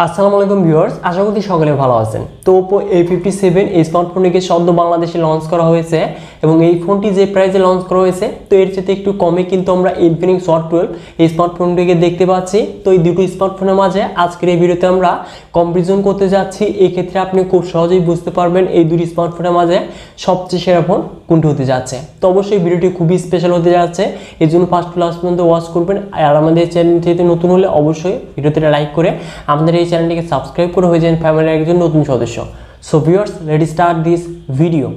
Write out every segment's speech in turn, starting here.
আসসালামু আলাইকুম ভিউয়ার্স, আশা করি সকলে ভালো আছেন। তো Oppo A57 এই স্মার্টফোনটিকে সদ্য বাংলাদেশে লঞ্চ করা হয়েছে এবং এই ফোনটি যে প্রাইসে লঞ্চ করা হয়েছে তো এর চেয়ে একটু কমে কিন্তু আমরা Infinix Hot 12 এই স্মার্টফোনটিকে দেখতে পাচ্ছি। তো এই দুটো স্মার্টফোনের মাঝে আজকের এই ভিডিওতে আমরা কম্পারিজন করতে যাচ্ছি। এই ক্ষেত্রে আপনি খুব সহজেই বুঝতে পারবেন এই দুটো স্মার্টফোনের মাঝে সবচেয়ে সেরা ফোন কোনটি হতে যাচ্ছে। তো অবশ্যই ভিডিওটি খুবই স্পেশাল হতে যাচ্ছে, এই জন্য ফার্স্ট ক্লাস পর্যন্ত ওয়াচ করবেন। আর আমাদের চ্যানেলটিতে নতুন হলে অবশ্যই ভিডিওতে লাইক করে আমাদের এই চ্যানেলটিকে সাবস্ক্রাইব করে হয়ে যান ফ্যামিলির একজন নতুন সদস্য। So viewers, let's start this video.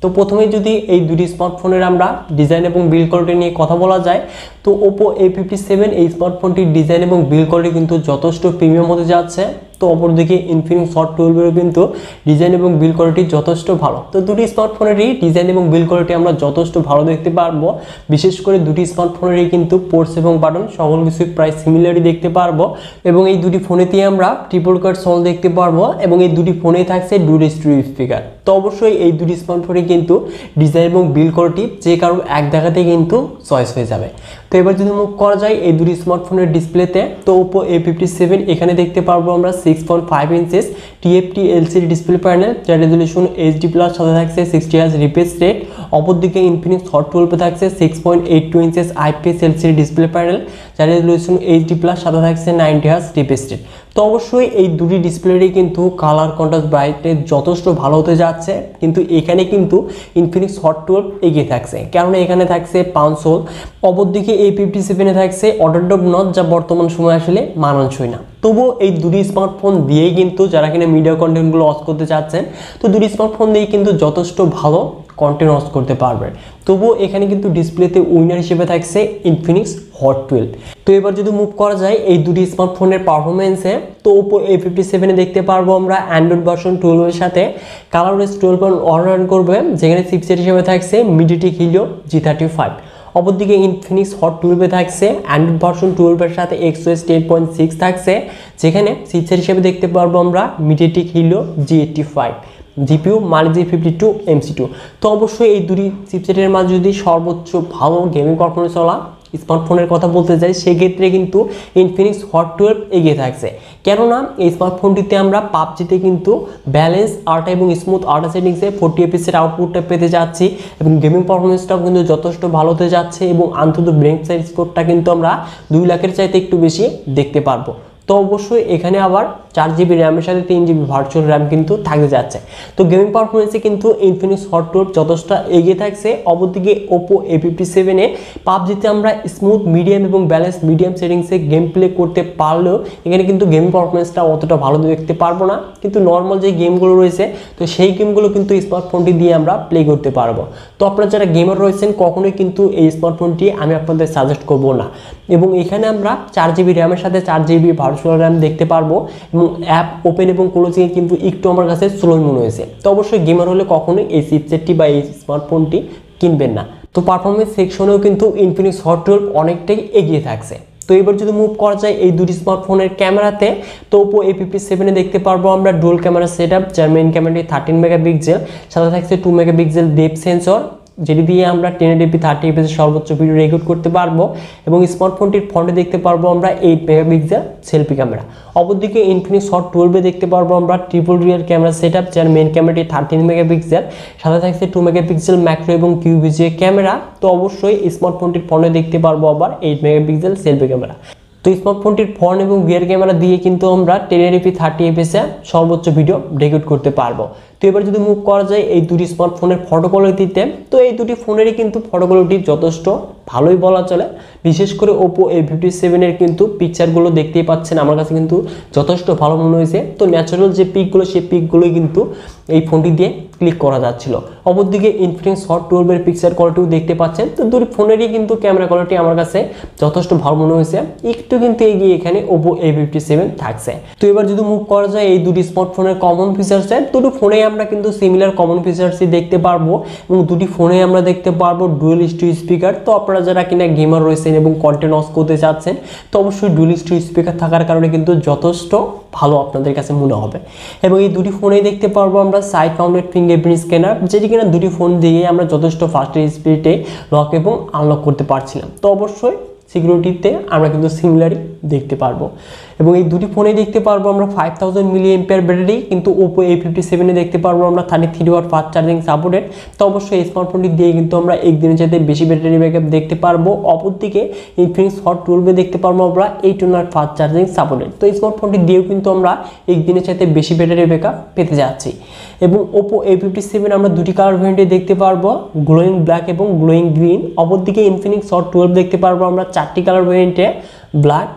তো প্রথমে যদি এই দুটি স্মার্টফোনের আমরা ডিজাইন এবং বিল্ড কোয়ালিটি নিয়ে কথা বলা যায় তো Oppo A57 এই স্মার্টফোনটির ডিজাইন এবং বিল্ড কোয়ালিটি কিন্তু যথেষ্ট প্রিমিয়াম হতে যাচ্ছে। তো অপরদিকে Infinix Hot 12 এর কিন্তু ডিজাইন এবং বিল্ড কোয়ালিটি যথেষ্ট ভালো। তো দুটি স্মার্টফোনেরই ডিজাইন এবং বিল্ড কোয়ালিটি আমরা যথেষ্ট ভালো দেখতে পারবো। বিশেষ করে দুটি স্মার্টফোনেরই কিন্তু পোর্টস এবং বাটন সকল কিছু প্রায় সিমিলারই দেখতে পারবো এবং এই দুটি ফোনেতেই আমরা ট্রিপল কাট সল দেখতে পারবো এবং এই দুটি ফোনেই থাকছে ডুয়াল স্টুডিও স্পিকার। তো অবশ্যই এই দুটি স্মার্টফোনে কিন্তু ডিজাইন এবং বিল্ড কোয়ালিটি যে কারো এক দেখাতে কিন্তু চয়েস হয়ে যাবে। তো এবার যদি মুভ করা যায় এই দুটি স্মার্টফোনের ডিসপ্লেতে তো Oppo A57 এখানে দেখতে পারবো আমরা 6.5 inches TFT LCD display panel, যার রেজলিউশন HD+ সাথে থাকছে 60Hz রিফ্রেশ রেট। অপরদিকে Infinix Hot 12 থাকছে 6.82 inches IPS LCD display panel, যার রেজলিউশন HD+ সাথে থাকছে 90Hz রিফ্রেশ রেট। তো অবশ্যই এই দুটি ডিসপ্লেরই কিন্তু কালার কন্ট্রাস্ট ব্রাইটনেস যথেষ্ট ভালো হতে যাচ্ছে, কিন্তু এখানে কিন্তু Infinix Hot 12 এগিয়ে থাকছে, কারণ এখানে থাকছে পাঞ্চ হোল। অপরদিকে A57 এ থাকছে অটোডপ নচ, যা বর্তমান সময় আসলে মানানসই না। তবুও এই দুটি স্মার্টফোন দিয়েই কিন্তু যারা কিনা মিডিয়া কন্টেন্টগুলো ওয়াচ করতে চাচ্ছেন তো দুটি স্মার্টফোন দিয়েই কিন্তু যথেষ্ট ভালো কন্টেন্ট ওয়াচ করতে পারবেন। তবুও এখানে কিন্তু ডিসপ্লেতে উইনার হিসেবে থাকছে Infinix Hot 12। তো এবার যদি মুভ করা যায় এই দুটি স্মার্টফোনের পারফরমেন্সে তো Oppo A57 এ দেখতে পারবো আমরা অ্যান্ড্রয়েড ভার্সন 12 এর সাথে ColorOS 12.1 রান করবে, যেখানে চিপসেট হিসেবে থাকছে MediaTek Helio G35। অপরদিকে Infinix Hot 12 এ থাকছে অ্যান্ড্রয়েড ভার্সন 12 এর সাথে XOS 10.6 থাকছে, যেখানে চিপসেট হিসেবে দেখতে পারবো আমরা MediaTek Helio G85, GPU Mali G52 MC2। তো অবশ্যই এই দুটি চিপসেটের মাঝে যদি সর্বোচ্চ ভালো গেমিং পারফরমেন্স চলা স্মার্টফোনের কথা বলতে যাই সেক্ষেত্রে কিন্তু Infinix Hot 12 এগিয়ে থাকছে, কেননা এই স্মার্টফোনটিতে আমরা পাবজিতে কিন্তু ব্যালেন্স আর্টা এবং স্মুথ আর্টা সেটিংসে 40 FPS এর আউটপুটটা পেতে যাচ্ছি এবং গেমিং পারফরমেন্সটাও কিন্তু যথেষ্ট ভালো হতে যাচ্ছে এবং আন্তত ব্রেক সাইজ স্কোরটা কিন্তু আমরা 2 লাখের চাইতে একটু বেশি দেখতে পারবো। তো অবশ্যই এখানে আবার 4GB র্যামের সাথে 3GB ভার্চুয়াল র্যাম কিন্তু থাকতে যাচ্ছে। তো গেমিং পারফরমেন্সে কিন্তু Infinix Hot 12 যথেষ্ট এগিয়ে থাকছে। অপরদিকে Oppo A57 এ পাবজিতে আমরা স্মুথ মিডিয়াম এবং ব্যালেন্স মিডিয়াম সেটিংসে গেম প্লে করতে পারলেও এখানে কিন্তু গেমিং পারফরমেন্সটা অতটা ভালো দেখতে পারবো না, কিন্তু নর্মাল যে গেমগুলো রয়েছে তো সেই গেমগুলো কিন্তু স্মার্টফোনটি দিয়ে আমরা প্লে করতে পারবো। তো আপনারা যারা গেমার রয়েছেন কখনোই কিন্তু এই স্মার্টফোনটি আমি আপনাদের সাজেস্ট করব না। এবং এখানে আমরা 4GB র্যামের সাথে 4GB ভার্চুয়াল র্যাম দেখতে পারবো এবং অ্যাপ ওপেন এবং ক্লোজিং কিন্তু একটু আমার কাছে স্লো মনে হয়েছে। তো অবশ্যই গেমার হলে কখনোই এই চিপসেটটি বা এই স্মার্টফোনটি কিনবেন না। তো পারফরমেন্স সেকশনেও কিন্তু Infinix Hot 12 অনেকটাই এগিয়ে থাকছে। তো এবার যদি মুভ করা যায় এই দুটি স্মার্টফোনের ক্যামেরাতে তো Oppo A57 এ দেখতে পারবো আমরা ডুয়াল ক্যামেরা সেটআপ, যার মেইন ক্যামেরাটি 13 মেগাপিক্সেল, সাথে থাকছে 2 মেগাপিক্সেল ডেপথ সেন্সর, যেটি দিয়ে আমরা 1080p 30 fps সর্বোচ্চ ভিডিও রেকর্ড করতে পারবো এবং স্মার্টফোনটির ফ্রন্টে দেখতে পারবো আমরা 8 মেগাপিক্সেল সেলফি ক্যামেরা। অপরদিকে Infinix Hot 12 এ দেখতে পারবো আমরা ট্রিপল রিয়ার ক্যামেরা সেটআপ, যার মেইন ক্যামেরাটি 13 মেগাপিক্সেল, সাথে থাকছে 2 মেগাপিক্সেল ম্যাক্রো এবং QVGA ক্যামেরা। তো অবশ্যই স্মার্টফোনটির ফ্রন্টে দেখতে পারবো আবার 8 মেগাপিক্সেল সেলফি ক্যামেরা। তো স্মার্টফোনটির ফ্রন্ট এবং রিয়ার ক্যামেরা দিয়ে কিন্তু আমরা 1080p 30 fps সর্বোচ্চ ভিডিও রেকর্ড করতে পারবো। তো এবার যদি মুভ করা যায় এই দুটি স্মার্টফোনের ফটো কোয়ালিটিতে তো এই দুটি ফোনেরই কিন্তু ফটো কোয়ালিটি যথেষ্ট ভালোই বলা চলে। বিশেষ করে Oppo A57 এর কিন্তু পিকচারগুলো দেখতেই পাচ্ছেন আমার কাছে কিন্তু যথেষ্ট ভালো মনে হয়েছে। তো ন্যাচারাল যে পিকগুলো সেই পিকগুলোই কিন্তু এই ফোনটি দিয়ে ক্লিক করা যাচ্ছিল। অপরদিকে Infinix Hot 12 এর পিকচার কোয়ালিটিও দেখতে পাচ্ছেন। তো দুটি ফোনেরই কিন্তু ক্যামেরা কোয়ালিটি আমার কাছে যথেষ্ট ভালো মনে হয়েছে, একটু কিন্তু এগিয়ে এখানে Oppo A57 থাকছে। তো এবার যদি মুভ করা যায় এই দুটি স্মার্টফোনের কমন ফিচার্সে, দুটো ফোনেই আমরা কিন্তু সিমিলার কমন ফিচার্সই দেখতে পারবো এবং দুটি ফোনে আমরা দেখতে পারবো ডুয়াল স্টুডিও স্পিকার। তো আপনারা যারা কিনা গেমার রয়েছেন এবং কন্টেন্ট ওয়াচ করতে চাচ্ছেন তো অবশ্যই ডুয়াল স্টুডিও স্পিকার থাকার কারণে কিন্তু যথেষ্ট ভালো আপনাদের কাছে মনে হবে। এবং এই দুটি ফোনেই দেখতে পারবো আমরা সাইড মাউন্টেড ফিঙ্গারপ্রিন্ট স্ক্যানার, যেটি কিনা দুটি ফোন দিয়ে আমরা যথেষ্ট ফাস্ট স্পিডে লক এবং আনলক করতে পারছিলাম। তো অবশ্যই সিকিউরিটিতে আমরা কিন্তু সিমিলারই দেখতে পারবো। এবং এই দুটি ফোনে দেখতে পারবো আমরা 5000 mAh ব্যাটারি, কিন্তু Oppo A57 এ দেখতে পারবো আমরা 33 ওয়াট ফাস্ট চার্জিং সাপোর্টেড। তো অবশ্যই এই স্মার্টফোনটি দিয়ে কিন্তু আমরা একদিনের চাইতে বেশি ব্যাটারি ব্যাকআপ দেখতে পারবো। অপরদিকে Infinix Hot 12 এ দেখতে পারবো আমরা 8 ওয়াট ফাস্ট চার্জিং সাপোর্টেড। তো এই স্মার্টফোনটি দিয়েও কিন্তু আমরা একদিনের চাইতে বেশি ব্যাটারি ব্যাকআপ পেতে যাচ্ছি। এবং Oppo A57 আমরা দুটি কালার ভেরিয়েন্টে দেখতে পারবো, গ্লোয়িং ব্ল্যাক এবং গ্লোয়িং গ্রিন। অপরদিকে Infinix Hot 12 দেখতে পারবো আমরা 4টি কালার ভেরিয়েন্টে, ব্ল্যাক,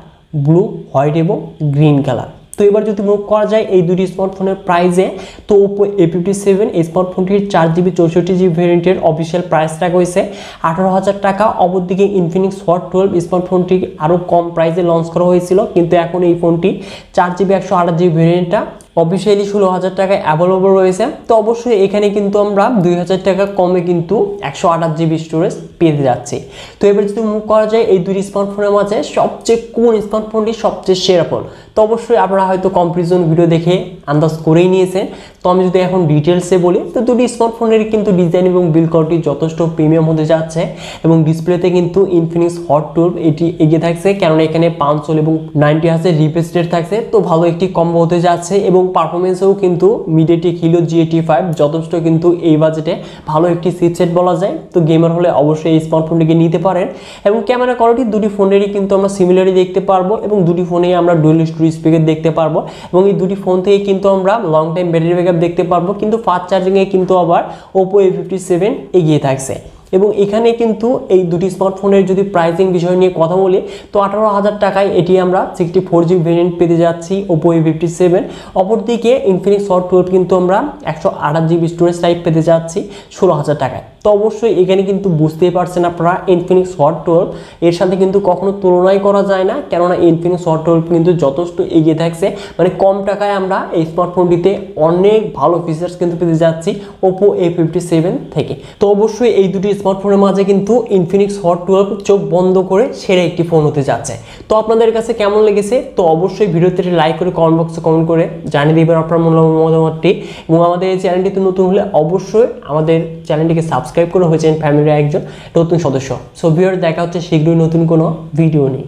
ব্লু, হোয়াইট এবং গ্রিন কালার। তো এবার যদি মুভ করা যায় এই দুটি স্মার্টফোনের প্রাইসে, তো Oppo A57 এই স্মার্টফোনটির 4GB 64GB ভেরিয়েন্টের অফিসিয়াল প্রাইস ট্যাগ হয়েছে 18,000 টাকা। অপরদিকে Infinix Hot 12 স্মার্টফোনটি আরও কম প্রাইসে লঞ্চ করা হয়েছিল, কিন্তু এখন এই ফোনটি 4GB 128GB ভেরিয়েন্টটা অফিসিয়ালি 16,000 টাকায় অ্যাভেলেবল রয়েছে। তো অবশ্যই এখানে কিন্তু আমরা 2,000 টাকা কমে কিন্তু 128GB স্টোরেজ পেতে যাচ্ছি। তো এবার যদি মুভ করা যায় এই দুটি স্মার্টফোনের মাঝে সবচেয়ে কোন স্মার্টফোনটি সবচেয়ে সেরা ফোন, তো অবশ্যই আপনারা হয়তো কম্পারিজন ভিডিও দেখে আন্দাজ করেই নিয়েছেন। তো আমি যদি এখন ডিটেলসে বলি, তো দুটি স্মার্টফোনের কিন্তু ডিজাইন এবং বিল্ড কোয়ালিটি যথেষ্ট প্রিমিয়াম হতে যাচ্ছে। এবং ডিসপ্লেতে কিন্তু Infinix Hot 12 এটি এগিয়ে থাকছে, কারণ এখানে 500 এবং 90 হার্জের রিফ্রেশ রেট থাকছে। তো ভালো একটি কম্বো হতে যাচ্ছে। এবং পারফরমেন্সেও কিন্তু MediaTek Helio G85 যথেষ্ট কিন্তু এই বাজেটে ভালো একটি চিপসেট বলা যায়। তো গেমার হলে অবশ্যই এই স্মার্টফোনটিকে নিতে পারেন। এবং ক্যামেরা কোয়ালিটি দুটি ফোনেরই কিন্তু আমরা সিমিলারই দেখতে পারবো, এবং দুটি ফোনেই আমরা ডুয়াল স্টোরেজ স্পিকার দেখতে পারবো। এবং এই দুটি ফোন থেকে কিন্তু আমরা লং টাইম ব্যাটারি ব্যাকআপ দেখতে পারবো, কিন্তু ফাস্ট চার্জিংয়ে কিন্তু আবার Oppo A57 এগিয়ে থাকছে। এবং এখানে কিন্তু এই দুটি স্মার্টফোনের যদি প্রাইসিং বিষয় নিয়ে কথা বলি, তো 18,000 টাকায় এটি আমরা 64GB ভেরিয়েন্ট পেতে যাচ্ছি Oppo A57। অপরদিকে Infinix Hot 12 কিন্তু আমরা 128GB স্টোরেজ টাইপ পেতে যাচ্ছি 16,000 টাকায়। তো অবশ্যই এখানে কিন্তু বুঝতেই পারছেন আপনারা Infinix Hot 12 এর সাথে কিন্তু কখনো তুলনাই করা যায় না, কেননা Infinix Hot 12 কিন্তু যথেষ্ট এগিয়ে থাকছে। মানে কম টাকায় আমরা এই স্মার্টফোনটিতে অনেক ভালো ফিচার্স কিন্তু পেতে যাচ্ছি Oppo A57 থেকে। তো অবশ্যই এই দুটি স্মার্টফোনের মাঝে কিন্তু Infinix Hot 12 চোখ বন্ধ করে সেরা একটি ফোন হতে যাচ্ছে। তো আপনাদের কাছে কেমন লেগেছে, তো অবশ্যই ভিডিওতে লাইক করে কমেন্ট বক্সে কমেন্ট করে জানিয়ে দিবেন আপনার মূল্যবান মতামতটি। এবং আমাদের এই চ্যানেলটিতে নতুন হলে অবশ্যই আমাদের চ্যানেলটিকে সাবস্ক্রাইব করে হয়েছেন ফ্যামিলির একজন নতুন সদস্য। সো ভিউয়ার, দেখা হচ্ছে শীঘ্রই নতুন কোনো ভিডিও নিয়ে।